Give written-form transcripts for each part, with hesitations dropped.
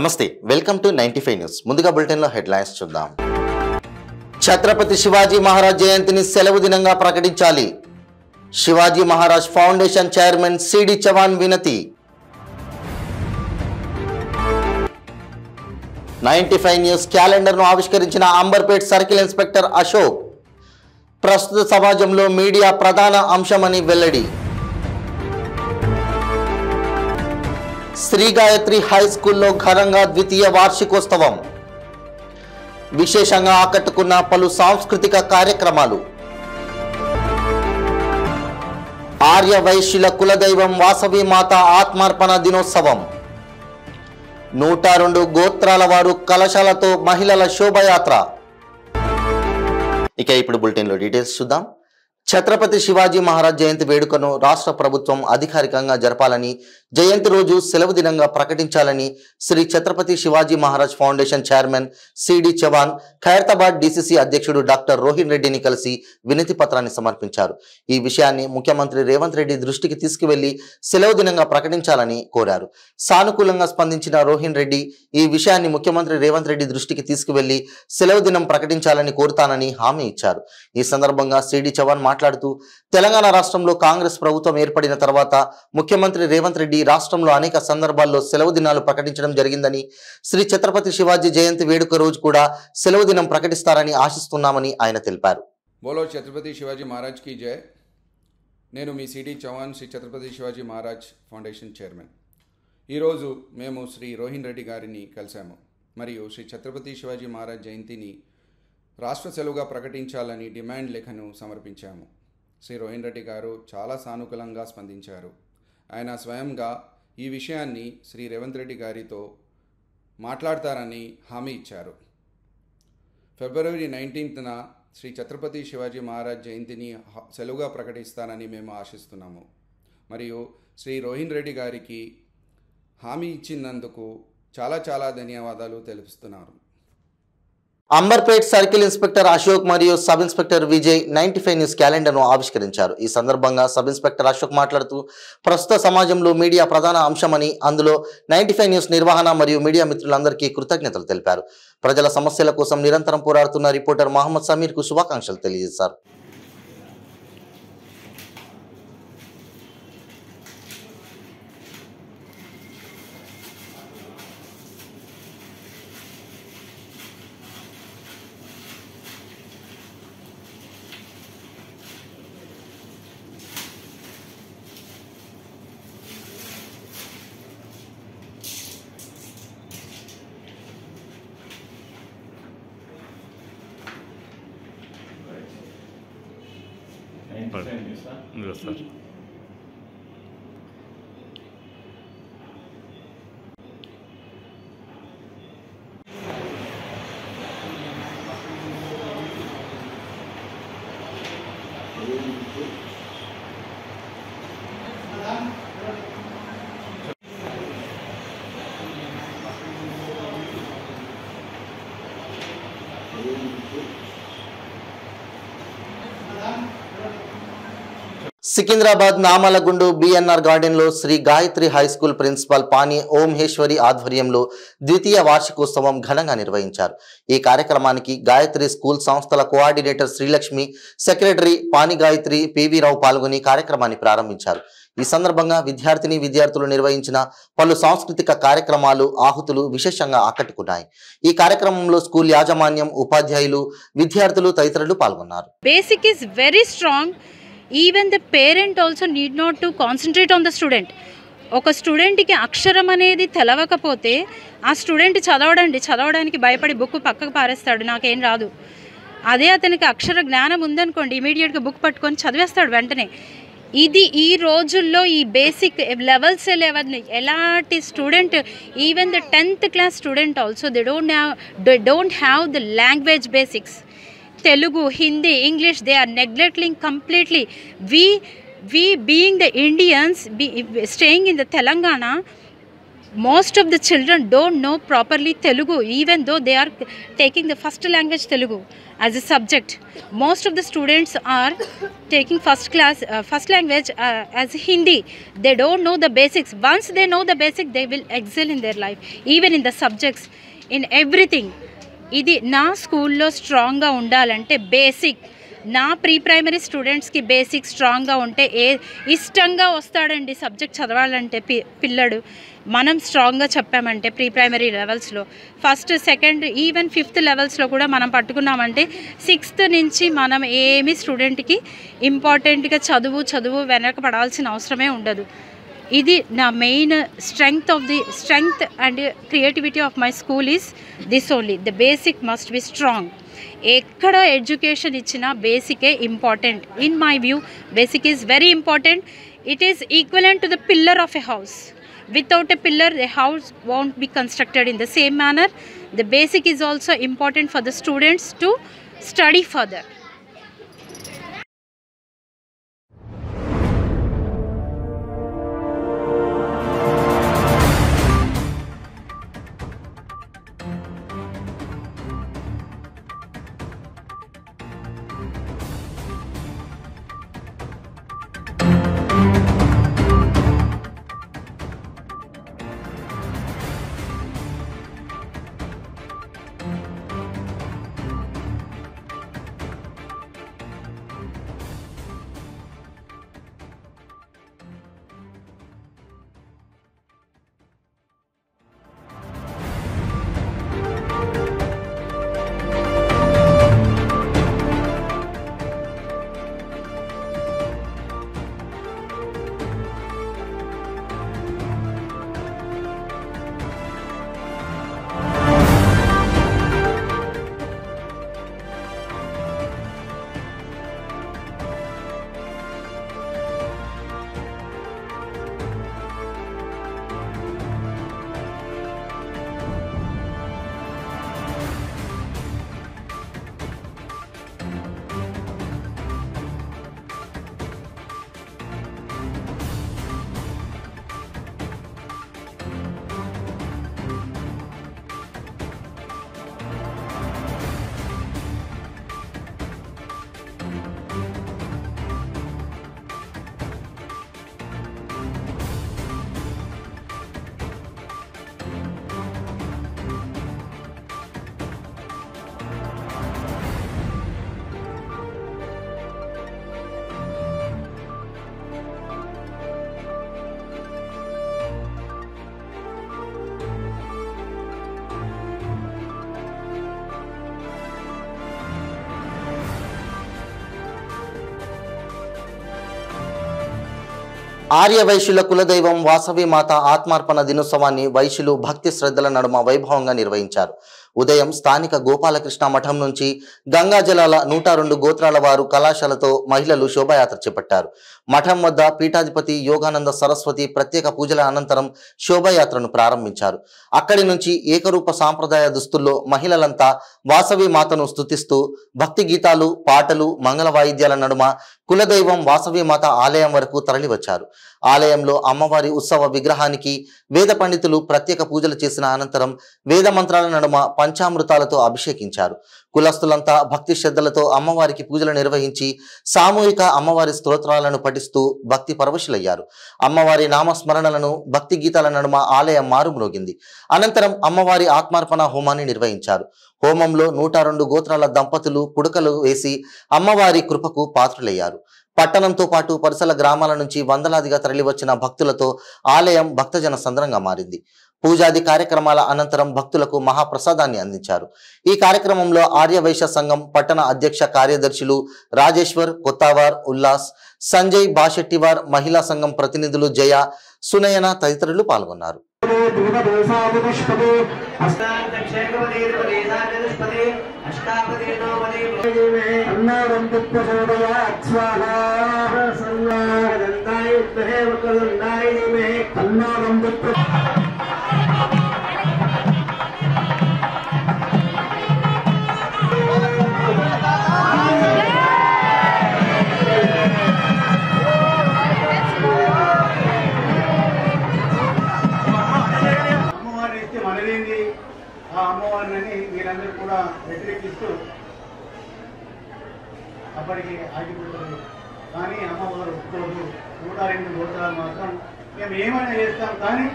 నమస్తే welcome to 95 news ముందుగా bulletin లో హెడ్లైన్స్ చూద్దాం. ఛత్రపతి శివాజీ మహారాజ్ జయంతిని సెలవు దినంగా ప్రకటించాలి. Shivaji Maharaj foundation chairman C D Chavan వినతి. 95 న్యూస్ క్యాలెండర్ ను ఆవిష్కరించిన అంబర్పేట్ సర్కిల్ ఇన్స్పెక్టర్ అశోక్. ప్రస్తుత సమాజంలో మీడియా ప్రధాన అంశమని వెల్లడి. శ్రీ గాయత్రి హై స్కూల్లో ఘనంగా ద్వితీయ వార్షికోత్సవం. విశేషంగా ఆకట్టుకున్న పలు సాంస్కృతిక కార్యక్రమాలు. ఆర్య వైశ్యుల కులదైవం వాసవి మాత ఆత్మార్పణ దినోత్సవం. 102 గోత్రాల వారు కలశాలతో మహిళల శోభయాత్ర. ఇక ఇప్పుడు బులెటిన్లో డీటెయిల్స్ చూద్దాం. ఛత్రపతి శివాజీ మహారాజ్ జయంతి వేడుకను రాష్ట్ర ప్రభుత్వం అధికారికంగా జరపాలని, జయంతి రోజు సెలవు దినంగా ప్రకటించాలని Shri Chhatrapati Shivaji Maharaj foundation chairman C D Chavan Khairatabad DCC అధ్యక్షుడు డాక్టర్ రోహిన్ రెడ్డిని కలిసి వినతి పత్రాన్ని సమర్పించారు. ఈ విషయాన్ని ముఖ్యమంత్రి రేవంత్ రెడ్డి దృష్టికి తీసుకువెళ్లి సెలవు దినంగా ప్రకటించాలని కోరారు. సానుకూలంగా స్పందించిన రోహిన్ రెడ్డి ఈ విషయాన్ని ముఖ్యమంత్రి రేవంత్ రెడ్డి దృష్టికి తీసుకువెళ్లి సెలవు దినం ప్రకటించాలని కోరుతానని హామీ ఇచ్చారు. ఈ సందర్భంగా సిడి చవాన్ మాట్లాడుతూ, తెలంగాణ రాష్ట్రంలో కాంగ్రెస్ ప్రభుత్వం ఏర్పడిన తర్వాత ముఖ్యమంత్రి రేవంత్ రెడ్డి రాష్ట్రంలో అనేక సందర్భాల్లో సెలవు దినాలు ప్రకటించడం జరిగిందని, శ్రీ ఛత్రపతి శివాజీ జయంతి వేడుక రోజు కూడా సెలవు దినం ప్రకటిస్తారని ఆశిస్తున్నామని ఆయన తెలిపారు. బోలో ఛత్రపతి శివాజీ మహారాజ్ కి జై. నేను మీ C D Chavan, Shri Chhatrapati Shivaji Maharaj foundation chairman. ఈరోజు మేము శ్రీ రోహిన్ రెడ్డి గారిని కలిశాము మరియు శ్రీ ఛత్రపతి శివాజీ మహారాజ్ జయంతిని రాష్ట్ర సెలవుగా ప్రకటించాలని డిమాండ్ లేఖను సమర్పించాము. శ్రీ రోహిన్ రెడ్డి గారు చాలా సానుకూలంగా స్పందించారు. ఆయన స్వయంగా ఈ విషయాన్ని శ్రీ రేవంత్ రెడ్డి గారితో మాట్లాడతారని హామీ ఇచ్చారు. ఫిబ్రవరి 19న శ్రీ ఛత్రపతి శివాజీ మహారాజ్ జయంతిని సెలవుగా ప్రకటిస్తానని మేము ఆశిస్తున్నాము మరియు శ్రీ రోహిన్ రెడ్డి గారికి హామీ ఇచ్చినందుకు చాలా ధన్యవాదాలు తెలుపుతున్నారు. అంబర్పేట్ సర్కిల్ ఇన్స్పెక్టర్ అశోక్ మరియు sub inspector Vijay 95 news calendar ను ఆవిష్కరించారు. ఈ సందర్భంగా సబ్ ఇన్స్పెక్టర్ అశోక్ మాట్లాడుతూ, ప్రస్తుత సమాజంలో మీడియా ప్రధాన అంశమని, అందులో 95 న్యూస్ నిర్వహణ మరియు మీడియా మిత్రులందరికీ కృతజ్ఞతలు తెలిపారు. ప్రజల సమస్యల కోసం నిరంతరం పోరాడుతున్న రిపోర్టర్ మహమ్మద్ సమీర్ కు శుభాకాంక్షలు తెలియజేశారు. Sir Secunderabad Namalagundu BNR garden లో Shri Gayatri high school principal Pani Omheshwari ఆధ్వర్యంలో ద్వితీయ వార్షికోత్సవం ఘనంగా నిర్వహించారు. ఈ కార్యక్రమానికి గాయత్రి స్కూల్ సంస్థల coordinator Srilakshmi, secretary Pani Gayatri P V Rao పాల్గొని కార్యక్రమాన్ని ప్రారంభించారు. ఈ సందర్భంగా విద్యార్థులు నిర్వహించిన పలు సాంస్కృతిక కార్యక్రమాలు, ఆహుతులు విశేషంగా ఆకట్టుకున్నాయి. ఈ కార్యక్రమంలో స్కూల్ యాజమాన్యం, ఉపాధ్యాయులు, విద్యార్థులు తదితరులు పాల్గొన్నారు. Basic is very strong. Even the parent also need not to concentrate on the student. ఒక స్టూడెంట్కి అక్షరం అనేది తెలవకపోతే ఆ స్టూడెంట్ చదవడానికి భయపడి బుక్ పక్కకు పారేస్తాడు, నాకేం రాదు. అదే అతనికి అక్షర జ్ఞానం ఉందనుకోండి, ఇమీడియట్గా బుక్ పట్టుకొని చదివేస్తాడు వెంటనే. ఇది ఈ రోజుల్లో ఈ బేసిక్ లెవెల్స్ ఎలాంటి student, even the 10th class student also they don't have the language basics. Telugu, Hindi, English, they are neglecting completely. We being the Indians, staying in the Telangana, most of the children don't know properly Telugu, even though they are taking the first language Telugu as a subject. Most of the students are taking first language as Hindi. They don't know the basics. Once they know the basic, they will excel in their life, even in the subjects, in everything. ఇది నా స్కూల్లో స్ట్రాంగ్గా ఉండాలంటే basic, నా pre primary స్టూడెంట్స్కి basic స్ట్రాంగ్గా ఉంటే ఇష్టంగా వస్తాడండి సబ్జెక్ట్ చదవాలంటే పిల్లడు. మనం స్ట్రాంగ్గా చెప్పామంటే ప్రీ ప్రైమరీ లెవెల్స్లో, ఫస్ట్ సెకండ్ ఈవెన్ ఫిఫ్త్ లెవెల్స్లో కూడా మనం పట్టుకున్నామంటే సిక్స్త్ నుంచి మనం ఏమి స్టూడెంట్కి ఇంపార్టెంట్గా చదువు వెనకపడాల్సిన అవసరమే ఉండదు. ఇది నా main strength and creativity of my school is this only. The basic must be strong. ఎక్కడ ఎడ్యుకేషన్ ఇచ్చినా బేసికే important. In my view basic is very important. It is equivalent to the pillar of a house. Without a pillar, the house won't be constructed in the same manner. The basic is also important for the students to study further. Arya వైశ్యుల కులదైవం వాసవి మాత ఆత్మార్పణ దినోత్సవాన్ని వైశ్యులు భక్తి శ్రద్ధల నడుమ వైభవంగా నిర్వహించారు. ఉదయం స్థానిక గోపాలకృష్ణ మఠం నుంచి గంగాజలాల 102 గోత్రాల వారు కళాశాలతో మహిళలు శోభాయాత్ర చేపట్టారు. మఠం వద్ద పీఠాధిపతి యోగానంద సరస్వతి ప్రత్యేక పూజల అనంతరం శోభాయాత్రను ప్రారంభించారు. అక్కడి నుంచి ఏకరూప సాంప్రదాయ దుస్తుల్లో మహిళలంతా వాసవి మాతను స్తుతిస్తూ భక్తి గీతాలు, పాటలు, మంగళ వాయిద్యాల నడుమ కులదైవం వాసవి మాత ఆలయం వరకు తరలివచ్చారు. ఆలయంలో అమ్మవారి ఉత్సవ విగ్రహానికి వేద పండితులు ప్రత్యేక పూజలు చేసిన అనంతరం వేద మంత్రాల నడుమ పంచామృతాలతో అభిషేకించారు. కులస్తులంతా భక్తి శ్రద్ధలతో అమ్మవారికి పూజలు నిర్వహించి సామూహిక అమ్మవారి స్తోత్రాలను పఠిస్తూ భక్తి పరవశులయ్యారు. అమ్మవారి నామస్మరణలను భక్తి గీతాల నడుమ ఆలయం మారుమ్రోగింది. అనంతరం అమ్మవారి ఆత్మార్పణ హోమాన్ని నిర్వహించారు. హోమంలో 102 గోత్రాల దంపతులు పుడకలు వేసి అమ్మవారి కృపకు పాత్రులయ్యారు. పట్టణంతో పాటు పరిసర గ్రామాల నుంచి వందలాదిగా తరలివచ్చిన భక్తులతో ఆలయం భక్తజన సంద్రంగా మారింది. పూజాది కార్యక్రమాల అనంతరం భక్తులకు మహాప్రసాదాన్ని అందించారు. ఈ కార్యక్రమంలో ఆర్య వైశ్య సంఘం పట్టణ అధ్యక్ష కార్యదర్శులు రాజేశ్వర్, కొత్తావార్, ఉల్లాస్, సంజయ్, బాషెట్టివార్, మహిళా సంఘం ప్రతినిధులు జయ, సునయన తదితరులు పాల్గొన్నారు. కూడా వ్యతిరేకిస్తూ అప్పటికి ఆగిపోతారు. కానీ అమ్మవారు ఒప్పుకోదు. 102 గోత్రాలు మాత్రం మేము ఏమైనా చేస్తాం కానీ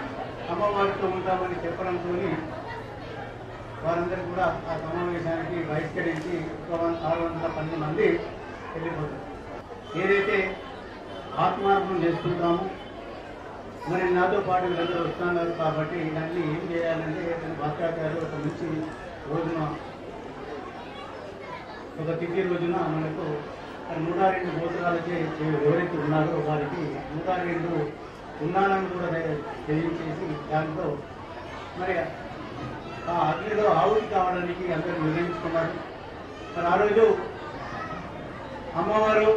అమ్మవారితో ఉంటామని చెప్పడంతో వారందరూ కూడా ఆ సమావేశానికి బహిష్కరించి 612 మంది వెళ్ళిపోతారు. ఏదైతే ఆత్మార్పణం చేసుకుంటామో మరి నాతో పాటు వీళ్ళందరూ వస్తున్నారు కాబట్టి దాన్ని ఏం చేయాలంటే భాస్కరాచార్యులు ఒక మంచి రోజున ఒక తిథి రోజున మనకు 102 గోత్రాలకే ఎవరైతే ఉన్నారో వారికి 102 ఉన్నాలను కూడా తెలియచేసి దాంట్లో మరి ఆ అగ్నిలో ఆవుతి కావడానికి అందరూ నిర్ణయించుకున్నారు. మరి ఆ రోజు అమ్మవారు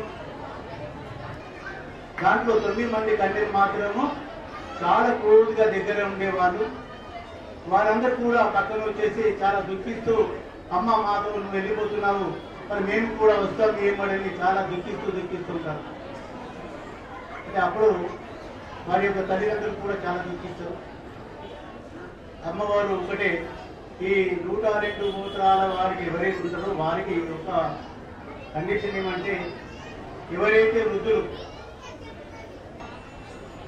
దాంట్లో 9 మంది కన్యలు మాత్రము చాలా క్లోజ్గా దగ్గర ఉండేవాళ్ళు. వారందరూ కూడా పక్కన వచ్చేసి చాలా దుఃఖిస్తూ అమ్మ మాతో నువ్వు వెళ్ళిపోతున్నావు మరి మేము కూడా వస్తాం ఏమని చాలా దుఃఖిస్తుంటారు. అంటే అప్పుడు వారి యొక్క తల్లిదండ్రులు కూడా చాలా దుఃఖిస్తారు. అమ్మవారు ఒకటే ఈ 102 గోత్రాల వారికి ఎవరైతే ఉంటారో వారికి ఒక కండిషన్ ఏమంటే ఎవరైతే వృద్ధులు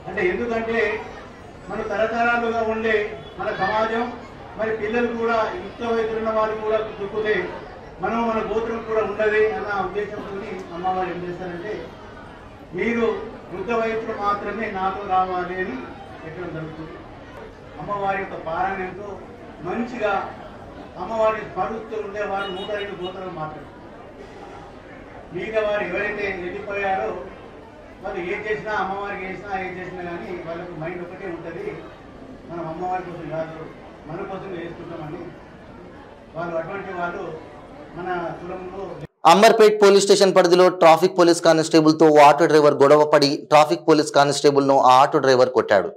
అంటే ఎందుకంటే మన తరతరాలుగా ఉండే మన సమాజం మరి పిల్లలు కూడా యుక్త వయసులో ఉన్న వారు కూడా దుక్కుతే మనం మన గోత్రం కూడా ఉండదు అన్న ఉద్దేశంతో అమ్మవారు ఏం చేస్తారంటే మీరు వృద్ధ వయసులో మాత్రమే నాతో రావాలి అని పెట్టడం జరుగుతుంది. అమ్మవారి యొక్క పారాయణంతో మంచిగా అమ్మవారిని స్మరుస్తూ ఉండేవారు 102 గోత్రాలు మాత్రమే. మిగతా వారు ఎవరైతే వెళ్ళిపోయారో వాళ్ళు ఏం చేసినా అమ్మవారికి ఏం చేసినా కానీ వాళ్ళకు మైండ్ ఒకటే ఉంటుంది, మనం అమ్మవారి కోసం కాదు మన కోసం వేసుకుంటామని వాళ్ళు అటువంటి వాళ్ళు మన కులంలో. అంబర్పేట్ పోలీస్ స్టేషన్ పరిధిలో ట్రాఫిక్ పోలీస్ కానిస్టేబుల్ తో ఆటో డ్రైవర్ గొడవ పడి ట్రాఫిక్ పోలీస్ కానిస్టేబుల్ ను ఆ ఆటో డ్రైవర్ కొట్టాడు.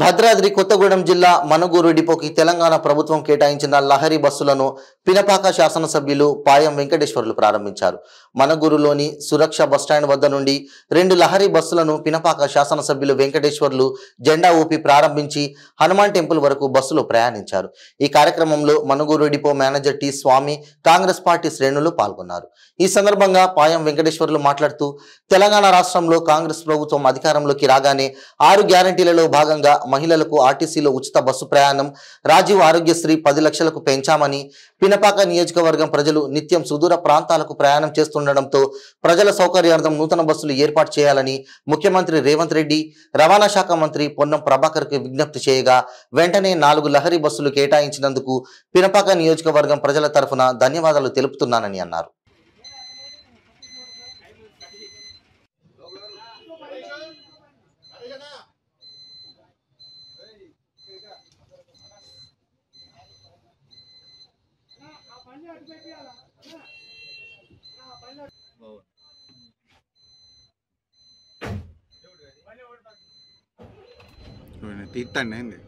భద్రాద్రి కొత్తగూడెం జిల్లా మనుగూరు డిపోకి తెలంగాణ ప్రభుత్వం కేటాయించిన లహరి బస్సులను పినపాక శాసనసభ్యులు పాయం వెంకటేశ్వర్లు ప్రారంభించారు. మనుగూరులోని సురక్ష బస్టాండ్ వద్ద నుండి 2 లహరి బస్సులను పినపాక శాసనసభ్యులు వెంకటేశ్వర్లు జెండా ఊపి ప్రారంభించి హనుమాన్ టెంపుల్ వరకు బస్సులో ప్రయాణించారు. ఈ కార్యక్రమంలో మనుగూరు డిపో మేనేజర్ టి స్వామి, కాంగ్రెస్ పార్టీ శ్రేణులు పాల్గొన్నారు. ఈ సందర్భంగా పాయం వెంకటేశ్వర్లు మాట్లాడుతూ తెలంగాణ రాష్ట్రంలో కాంగ్రెస్ ప్రభుత్వం అధికారంలోకి రాగానే 6 గ్యారెంటీలలో భాగంగా మహిళలకు ఆర్టీసీలో ఉచిత బస్సు ప్రయాణం, రాజీవ్ ఆరోగ్యశ్రీ 10 లక్షలకు పెంచామని, పినపాక నియోజకవర్గం ప్రజలు నిత్యం సుదూర ప్రాంతాలకు ప్రయాణం చేస్తుండటంతో ప్రజల సౌకర్యార్థం నూతన బస్సులు ఏర్పాటు చేయాలని ముఖ్యమంత్రి రేవంత్ రెడ్డి, రవాణా శాఖ మంత్రి పొన్నం ప్రభాకర్కు విజ్ఞప్తి చేయగా వెంటనే 4 లహరి బస్సులు కేటాయించినందుకు పినపాక నియోజకవర్గం ప్రజల తరఫున ధన్యవాదాలు తెలుపుతున్నానని అన్నారు. తీర్థండి ఏంది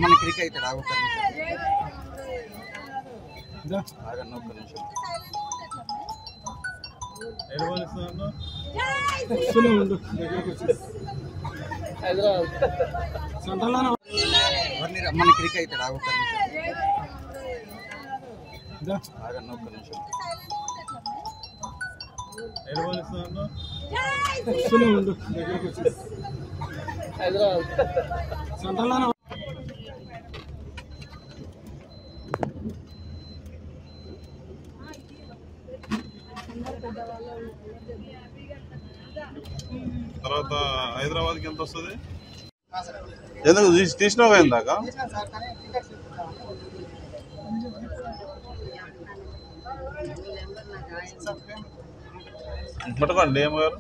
మన క్లిక్ అవుతాడు ఒక్క నిమిషం మన క్లిక్ అవుతాడు ఒక్క నిమిషం తర్వాత హైదరాబాద్కి ఎంత వస్తుంది? ఎందుకు తీసినావు ఇందాక? పట్టుకోండి డిఎం గారు,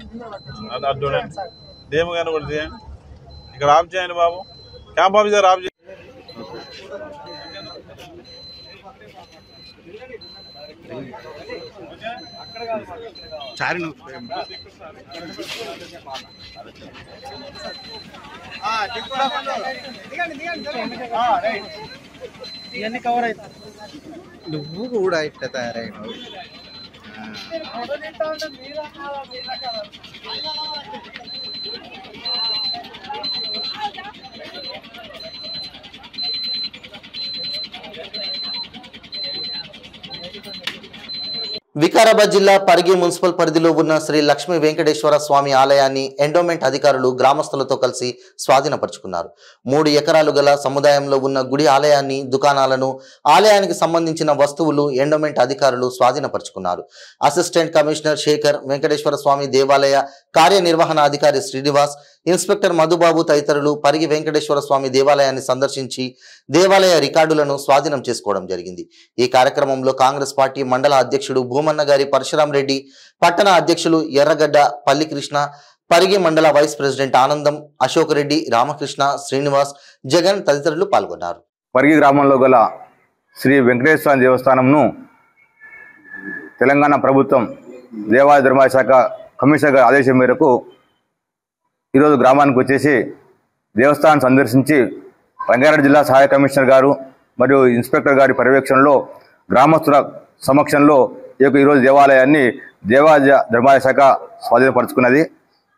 అది చూడండి డిఎం గారు కూడా చేయండి. ఇక్కడ ఆఫ్ చేయండి బాబు, క్యాంప్ ఆఫీసర్ ఆఫ్ చేయండి. చారి ఇవన్నీ కవర్ అవుతాయి. నువ్వు కూడా ఇట్లా తయారైనావు. వికారాబాద్ జిల్లా పరిగి మున్సిపల్ పరిధిలో ఉన్న శ్రీ లక్ష్మీ వెంకటేశ్వర స్వామి ఆలయాన్ని ఎండోమెంట్ అధికారులు గ్రామస్తులతో కలిసి స్వాధీనపరుచుకున్నారు. 3 ఎకరాలు గల సముదాయంలో ఉన్న గుడి ఆలయాన్ని, దుకాణాలను, ఆలయానికి సంబంధించిన వస్తువులు ఎండోమెంట్ అధికారులు స్వాధీనపరుచుకున్నారు. అసిస్టెంట్ కమిషనర్ శేఖర్, వెంకటేశ్వర స్వామి దేవాలయ కార్యనిర్వహణ అధికారి శ్రీనివాస్, ఇన్స్పెక్టర్ మధుబాబు తదితరులు పరిగి వెంకటేశ్వర స్వామి దేవాలయాన్ని సందర్శించి దేవాలయ రికార్డులను స్వాధీనం చేసుకోవడం జరిగింది. ఈ కార్యక్రమంలో కాంగ్రెస్ పార్టీ మండల అధ్యక్షుడు భూమన్న గారి పరశురాం రెడ్డి, పట్టణ అధ్యక్షులు ఎర్రగడ్డ పల్లికృష్ణ, పరిగి మండల వైస్ ప్రెసిడెంట్ ఆనందం, అశోక్ రెడ్డి, రామకృష్ణ, శ్రీనివాస్, జగన్ తదితరులు పాల్గొన్నారు. పరిగి గ్రామంలో గల శ్రీ వెంకటేశ్వర దేవస్థానంను తెలంగాణ ప్రభుత్వం దేవాదాయ ధర్మాదాయ శాఖ కమిషనర్ గారి ఆదేశం మేరకు ఈరోజు గ్రామానికి వచ్చేసి దేవస్థానం సందర్శించి రంగారెడ్డి జిల్లా సహాయ కమిషనర్ గారు మరియు ఇన్స్పెక్టర్ గారి పర్యవేక్షణలో గ్రామస్తుల సమక్షంలో ఈరోజు దేవాలయాన్ని దేవాదాయ ధర్మాదాయ శాఖ స్వాధీనపరుచుకున్నది.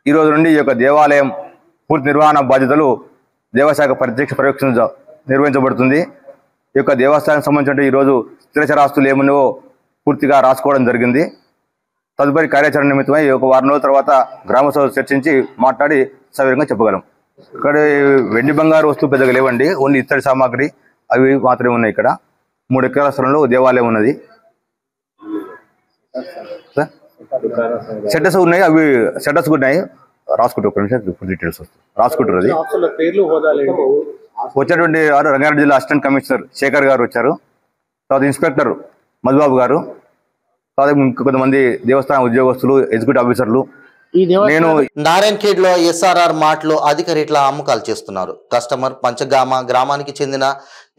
ఈ రోజు నుండి ఈ యొక్క దేవాలయం పూర్తి నిర్వహణ బాధ్యతలు దేవశాఖ ప్రత్యక్ష పర్యవేక్షణ నిర్వహించబడుతుంది. ఈ యొక్క దేవస్థానానికి సంబంధించిన ఈరోజు స్థిరచరాస్తులు ఏమున్నావో పూర్తిగా రాసుకోవడం జరిగింది. తదుపరి కార్యాచరణ నిమిత్తమై ఒక వారం రోజుల తర్వాత గ్రామ సభ చర్చించి మాట్లాడి సవివరంగా చెప్పగలం. ఇక్కడ వెండి బంగారు వస్తువు పెద్దగా లేవండి, ఓన్లీ ఇత్తడి సామాగ్రి అవి మాత్రమే ఉన్నాయి. ఇక్కడ 3 ఎకరాల స్థలంలో దేవాలయం ఉన్నది. షెటర్స్ ఉన్నాయి, అవి షెటర్స్ ఉన్నాయి. రాసుకుంటారు, ఒక నిమిషం డీటెయిల్స్ వస్తాయి, రాసుకుంటారు. అది వచ్చేటువంటి రంగారెడ్డి జిల్లా అసిస్టెంట్ కమిషనర్ శేఖర్ గారు వచ్చారు, తర్వాత ఇన్స్పెక్టర్ మధుబాబు గారు, తర్వాత కొంతమంది దేవస్థాన ఉద్యోగస్తులు, ఎగ్జిక్యూటివ్ ఆఫీసర్లు. నేను నారాయణఖేడ్ లో SRR మార్ట్ లో అధిక రేట్ల అమ్మకాలు చేస్తున్నారు. కస్టమర్ పంచగామ గ్రామానికి చెందిన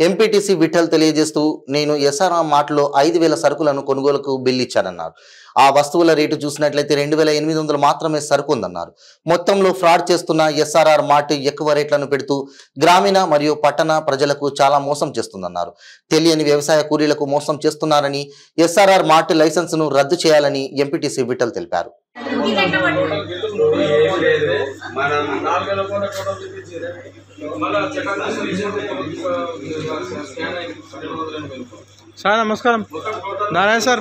ఎంపీటీసీ విఠల్ తెలియజేస్తూ, నేను SRR మార్ట్ లో 5,000 సరుకులను కొనుగోలుకు బిల్ ఇచ్చానన్నారు. ఆ వస్తువుల రేటు చూసినట్లయితే 2,800 మాత్రమే సరుకు ఉందన్నారు. మొత్తంలో ఫ్రాడ్ చేస్తున్న SRR మార్ట్ ఎక్కువ రేట్లను పెడుతూ గ్రామీణ మరియు పట్టణ ప్రజలకు చాలా మోసం చేస్తుందన్నారు. తెలియని వ్యవసాయ కూలీలకు మోసం చేస్తున్నారని, SRR మార్ట్ లైసెన్స్ ను రద్దు చేయాలని ఎంపీటీసీ విఠల్ తెలిపారు. సార్ నమస్కారం. నారాయణ సార్.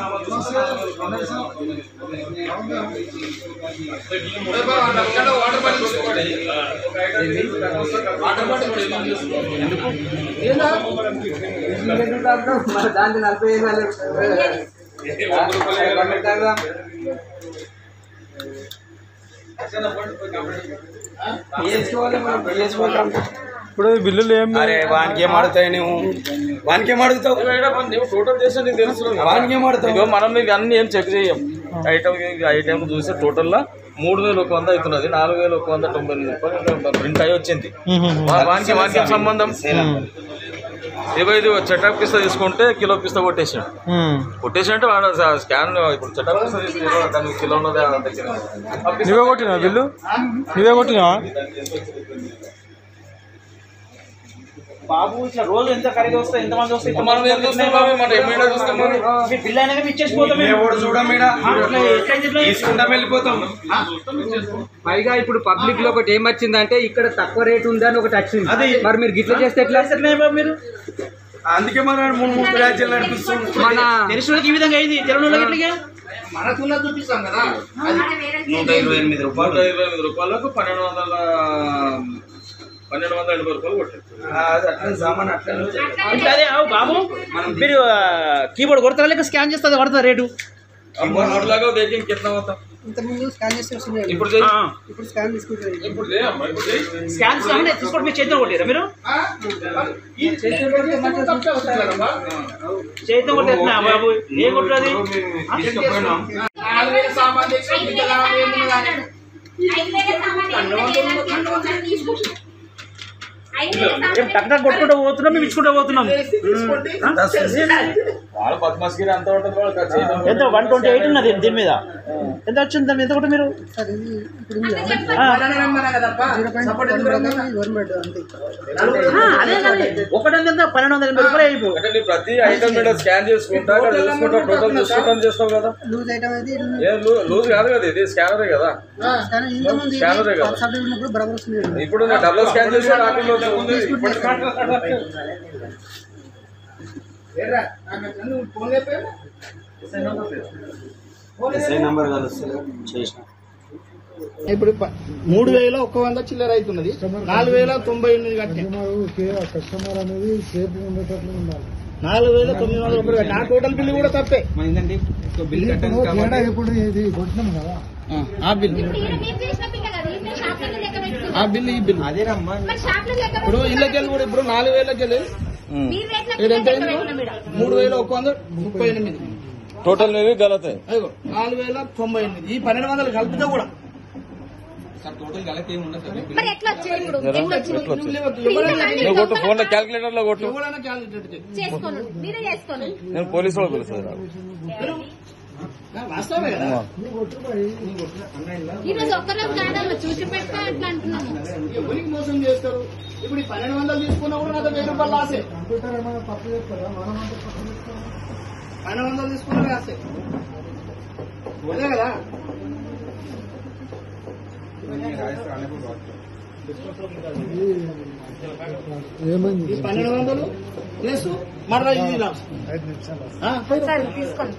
దాంట్లో 40,000 ఇప్పుడు బిల్లులు ఏం వానికి ఏం ఆడుతాయి, నువ్వు వానికి ఏం అడుగుతావు, టోటల్ చేస్తే నీకు తెలుసు. వానికి ఏం ఆడుతావు, మనం అన్ని ఏం చెక్ చేయం. ఐటమ్ చూస్తే టోటల్లో 3,100 అవుతున్నది, 4,199 రూపాయలు ప్రింట్ అయ్యి వచ్చింది. వానికి సంబంధం ఇది చెటప్ పిస్తా తీసుకుంటే కిలో పిస్తా కొట్టేసాడు. కొట్టేసాడంటే వాడు స్కాన్ ఇప్పుడు చెటప్ పిస్తా తీసుకుని కిలో ఉన్నది. నువ్వే కొట్టినా బిల్లు? నువ్వే కొట్టినా బాబు? ఇట్లా రోజు ఎంత ఖరీదు వస్తాయి, ఎంతమంది వస్తాయి, బిల్ అయినా ఇచ్చేసిపోతాం, వెళ్ళిపోతాం. పైగా ఇప్పుడు పబ్లిక్ లో ఒకటి ఏమొచ్చిందంటే ఇక్కడ తక్కువ రేటు ఉందని ఒకటి వచ్చింది. మరి మీరు గిట్లా చేస్తే ఎట్లా మీరు? అందుకే మన 3 రాజ్యాలు నడిపిస్తాం. మన తెలుసులకి ఈ విధంగా అయింది, తెలుగులోకి మనకు చూపిస్తాం కదా. 128 రూపాయలకు 1,280 రూపాయలు కొట్టారు. అదే బాబు, మీరు కీబోర్డ్ కొడతారా లేక స్కాన్ చేస్తే పడుతుందా రేటు? ఇప్పుడు స్కాన్ తీసుకోండి. మీరు చేతితో కొట్టారా? మీరు చేతితో కొట్టేస్తున్నా బాబు, ఏం కొట్టది? టక్ టక్ కొట్టుకుంటూ పోతున్నాం, మేము ఇచ్చుకుంటూ పోతున్నాం. ఎంత 128 ఉన్నది దీని మీద. ఎంత వచ్చింది దాని ఎంత కొట్టు మీరు? ఒకటి 1,280 రూపాయలు అయిపోయి ప్రతి ఐటమ్ మీద స్కాన్ చేసుకుంటా టోటల్ చూసుకుంటాం చేస్తాం కదా. లూజ్ కాదు కదా, ఇది స్కానరే కదా. స్కానరే కదా. ఇప్పుడు డబుల్ స్కాన్ చేసి రాకుండా ఇప్పుడు 3,100 చిల్లర అవుతున్నది. 4,098 కట్టే కస్టమర్ అనేది సేపు ఉండేటట్లు ఉండాలి. 4,901 నా టోటల్ బిల్లు కూడా తప్పే. ఇప్పుడు ఇది కొట్టినాం కదా, ఆ బిల్లు ఈ బిల్లు అదేనమ్మా. ఇప్పుడు ఇళ్ళకెళ్ళి కూడా ఇప్పుడు 4,000కి వెళ్ళి ఎంత అయింది? 3,138 టోటల్ గలతాయి. 4,098 ఈ 1,200 కలిపితే కూడా టోటల్ కలిపి ఏమి ఉండదు. ఫోన్ క్యాల్కులేటర్ లో కొట్టు, నేను పోలీసు వాళ్ళు పిలుస్తాను. వాస్తవమే కదా. ఎవరికి మోసం చేస్తారు? ఇప్పుడు 1200 తీసుకున్నా కూడా నాకు 1000 రూపాయలు లాసే. 1200 తీసుకున్నా లాసే అదే కదా. 1200 ప్లస్ మరలా ఇది లాస్. తీసుకోండి.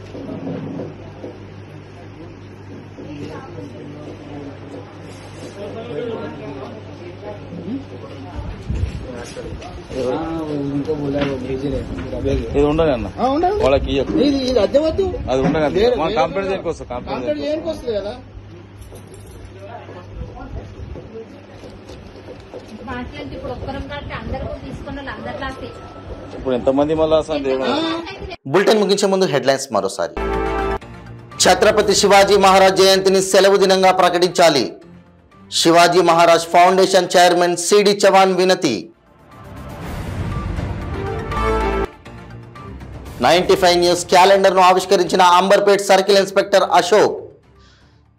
ఇది ఉండదు అన్న వాళ్ళకి ఇది అద్దెవద్దు, అది ఉండదు. కంప్లైంట్ చేయడానికి వస్తుంది. కంప్లైంట్ చేయడానికి వస్తుంది కదా. ఇప్పుడు ఎంతమంది మళ్ళీ బులెటిన్ ముగించే ముందు హెడ్లైన్స్ మరోసారి. ఛత్రపతి శివాజీ మహారాజ్ జయంతిని సెలవు దినంగా ప్రకటించాలి. Shivaji Maharaj foundation chairman C D Chavan వినతి. 95 న్యూస్ క్యాలెండర్ను ఆవిష్కరించిన అంబర్పేట్ సర్కిల్ ఇన్స్పెక్టర్ అశోక్.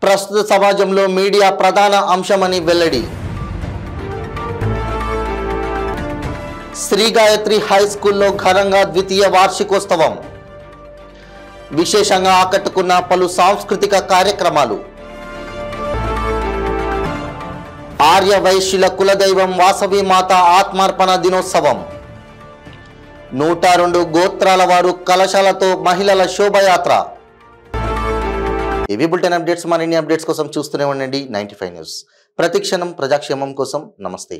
ప్రస్తుత సమాజంలో మీడియా ప్రధాన అంశమని వెల్లడి. శ్రీ గాయత్రి హై స్కూల్లో ఘనంగా ద్వితీయ వార్షికోత్సవం. విశేషంగా ఆకట్టుకున్న పలు సాంస్కృతిక కార్యక్రమాలు. ఆర్య వైశ్యుల కులదైవం వాసవి మాత ఆత్మార్పణ దినోత్సవం. 102 గోత్రాల వారు కలశాలతో మహిళల శోభయాత్ర. ఇవి బులెటిన్ అప్డేట్స్. మరిన్ని అప్డేట్స్ కోసం చూస్తూనే ఉండండి 95 న్యూస్. ప్రతిక్షణం ప్రజాక్షేమం కోసం. నమస్తే.